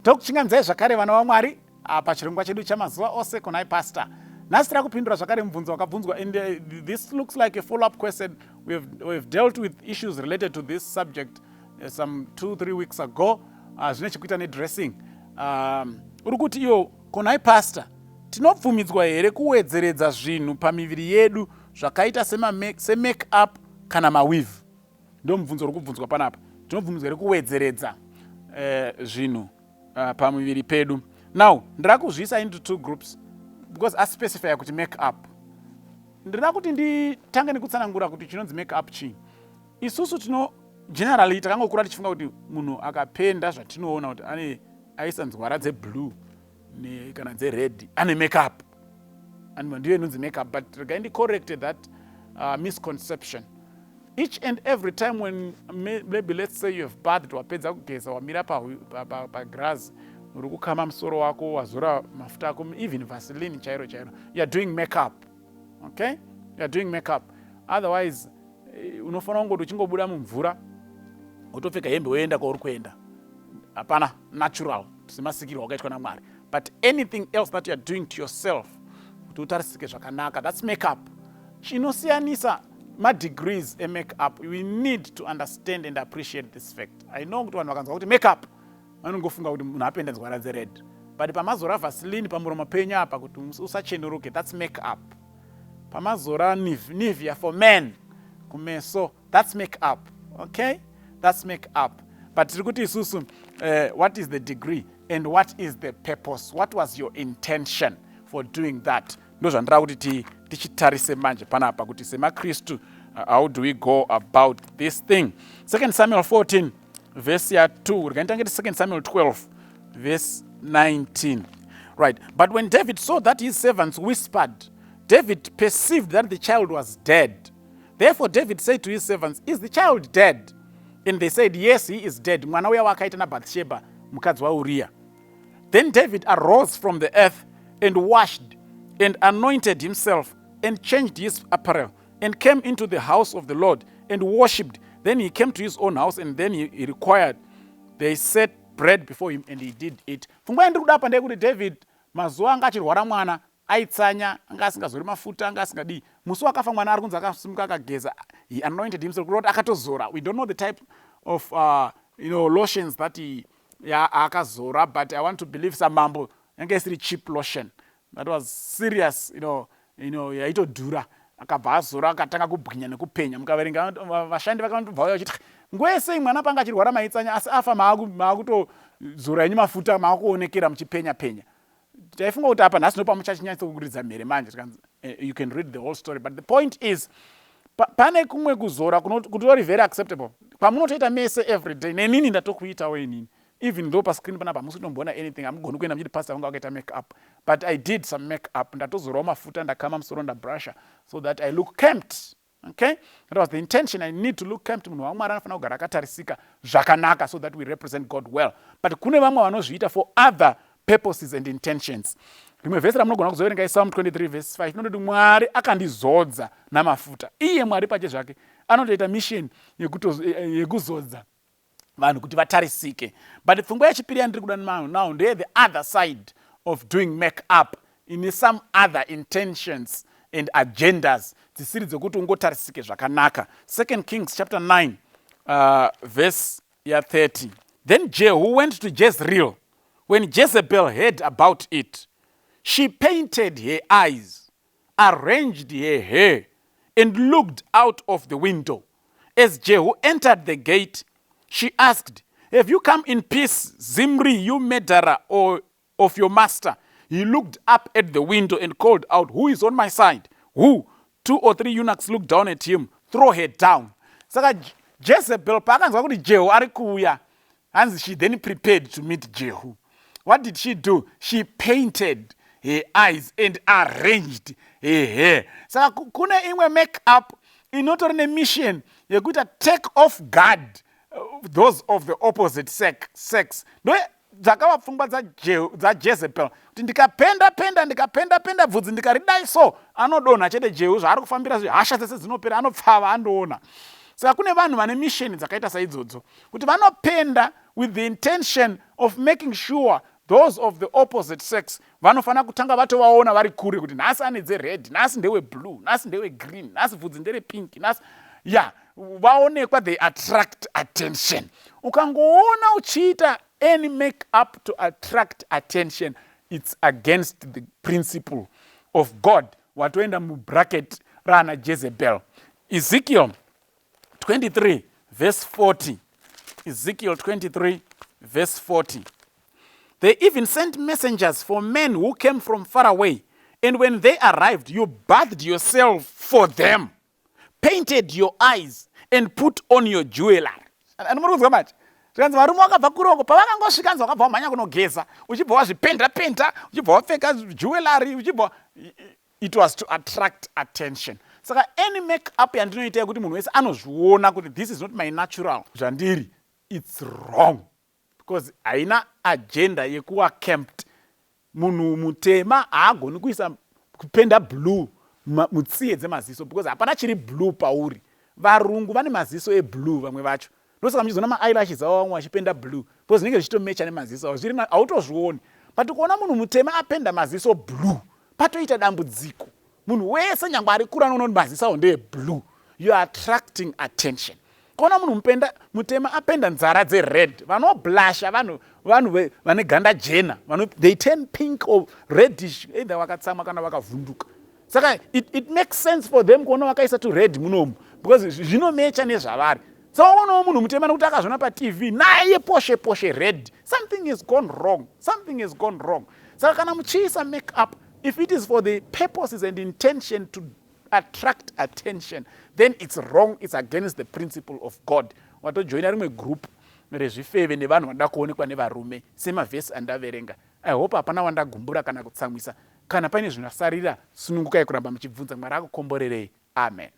tokuchingamdzai zvakare vana vaMwari pachirongwa chedu chamazuva ose kunai pastor. Nhasi tiri kupindura zvakare mubvunzo wakabvunzwa, and this looks like a follow-up question. We've dealt with issues related to this subject some 2-3 weeks ago. Zvine chekuita nedressing. Uri kuti iyo kunai pastor, tinobvumidzwa here kuwedzeredza zvinhu pamiviri yedu zvakaita semake up kana maweave? Ndo mubvunzo uri kubvunzwa panapa. Tinobvumidzwa here kuwedzeredza zvinhu pamiviri pedu? Now ndira kuzviisa into 2 groups because aspecify kuti make up. Ndira kuti nditange nekutsanangura kuti chinonzi make up chii. Isusu generally takangokura tichifunga kuti munhu akapenda zvatinoona kuti aisa nzwara dzeblue kana dzered ane make up, ndiyo inonzi make up. But regai corrected that misconception. Each and every time when maybe let's say you have bathed, wapedza kugeza, wamira pagrass, uri kukama musoro wako, wazora mafuta ako, even Vaseline chairo, you are doing makeup. Okay? You are doing makeup. Otherwise, unofanira kungoti uchingobuda mumvura utopfeka hembe woenda kwauri kuenda. Hapana, natural, semasikirwa wakaitwa naMwari. But anything else that you are doing to yourself, kuti utarisike zvakanaka, that's makeup. Chinosiyanisa degrees a makeup, we need to understand and appreciate this fact. I know kuti vanhu vakanzwa kuti makeup vanongofunga kuti munhu apenda nzwara dzered, but pamazora Vaseline pamuromo penyu apa kuti usacheneruke, that's makeup. Pamazora Nivea for men kumeso, that's makeup. Okay, that's makeup. But tiri kuti isusu what is the degree and what is the purpose? What was your intention for doing that? Ndo zvandira kuti tichitarise manje panapa kuti semakristu how do we go about this thing? 2 Samuel 14 verse 2. Rikaitangeti 2 Samuel 12 verse 19. Right. But when David saw that his servants whispered, David perceived that the child was dead. Therefore David said to his servants, is the child dead? And they said, yes, he is dead. Mwana uya wakaita naBathsheba mukadzi waUria. Then David arose from the earth and washed and anointed himself and changed his apparel and came into the house of the Lord and worshipped. Then he came to his own house, and then he required. They set bread before him and he did eat. Funga ndiri kudapa ndeye kuti David mazuva anga achirwara mwana aitsanya, anga asingazori mafuta, anga asingadi. Musi wakafa mwana ari kunzi akasimuka akageza. He anointed himself. Kuti akatozora. We don't know the type of lotions that he akazora, but I want to believe some mambo yange isiri cheap lotion. That was serious, yaitodhura. Akabva azora akatanga kubwinya nekupenya. Mukaverenga vashandi vakandobva vachiti ngwese mwana panga achirwara maitsanya asi afa maakutozora yenyu mafuta maakuonekera muchipenya penya. Taifunga kuti apa nhasi ndopa muchachinyanyisa kukuridza mhere manje. You can read the whole story, but the point is pane kumwe kuzora kutori very acceptable. Pamunotoita mese every day. Nenini ndatokuitawo inini. Even though pa screen panapa musi kutombona anything, amugoni kuenda muchiti pastor wangu akaita make up, but I did some make up. Ndatozora mafuta ndakama musoro ndabrusha so that I look kempt. Okay, that was the intention. I need to look kempt. Munhu waMwari anofanira kugara akatarisika zvakanaka so that we represent God well. But kune vamwe vanozviita for other purposes and intentions. Rimwe vhesi ramunogona kuzoverenga Psalm 23 verse 5 inoti Mwari akandizodza namafuta. Iye Mwari pache zvake anotoita mission yekuzodza vanhu kuti vatarisike. But pfungwa yechipiri yandiri kuda now ndeye the other side of doing make up in some other intentions and agendas dzisiri dzekuti ungotarisike zvakanaka. 2 Kings chapter 9 verse 30. Then Jehu went to Jezreel. When Jezebel heard about it, she painted her eyes, arranged her hair, and looked out of the window. As Jehu entered the gate, she asked, have you come in peace, Zimri, you murderer of your master? He looked up at the window and called out, who is on my side? Who? 2 or 3 eunuchs looked down at him. Throw her down. Saka Jezebel pakanzwa kuti Jehu ari kuuya, and she then prepared to meet Jehu. What did she do? She painted her eyes and arranged her hair. Saka kune imwe make up inotori nemission yekuti take off guard those of the opposite sex. No dzakava pfungwa dzaJezebel kuti ndikapenda bvudzi ndikaridai so anodonha chete Jehu zvaari kufambira hasha dzese dzinopera anopfava andoona. Saka kune vanhu vane mission dzakaita saidzodzo kuti vanopenda with the intention of making sure those of the opposite sex vanofana kutanga vatovaona vari kure kuti nhasi ane dzered, nhasi ndewe blue, nhasi ndewe green, nhasi bvudzi ndere pink, nhasi vaonekwa, they attract attention. Ukangoona uchiita any make up to attract attention, it's against the principle of God. Watoenda mu bracket rana Jezebel. Ezekiel 23 verse 40. Ezekiel 23 verse 40. They even sent messengers for men who came from far away. And when they arrived, you bathed yourself for them, painted your eyes, and put on your jewelry. And zvikanzi varume vakabva kuroko pavakangosvika nzi vakabva vamhanya kunogeza uchibva wazvipenda uchibva wapfeka jewelry uchibva, it was to attract attention. Saka any make up yandinoita yekuti munhu wese anozviona kuti this is not my natural zvandiri, it's wrong, because haina agenda yekuwa camped. Munhu mutema haagoni kuisa kupenda blue mutsiye dzemaziso, because hapana chiri blue pauri. Varungu vane maziso eblue vamwe vacho, ndosaka muchizoona ma-eyelashes avo vamwe vachipenda blue, because zvinenge zvichitomecha nemaziso avo, hautozvioni. But kuona munhu mutema apenda maziso blue patoita dambudziko. Munhu wese nyangwe ari kure anoona kuti maziso avo ndeeblue, you are attracting attention. Kuona munhu mutema apenda nzara dzered, vanoblasha, vanhu vane ganda jena, they turn pink or reddish, either vakatsamwa kana vakavhunduka. Saka it makes sense for them kuona vakaisa to red munomu, because zvinomecha nezvavari. So unowo munhu mutema nekuti akazviona paTV naye poshe red, something is gone wrong, something is gone wrong. Saka kana muchiisa make up, if it is for the purposes and intention to attract attention, then it's wrong, it's against the principle of God. Watojoina rimwe group rezvifeve nevanhu vanoda kuonekwa nevarume semavhesi andaverenga. I hope hapana wandagumbura kana kutsamwisa. Kana paine zvinasarira, sunungukai kuramba muchibvunza. Mwari akukomborerei. Amen.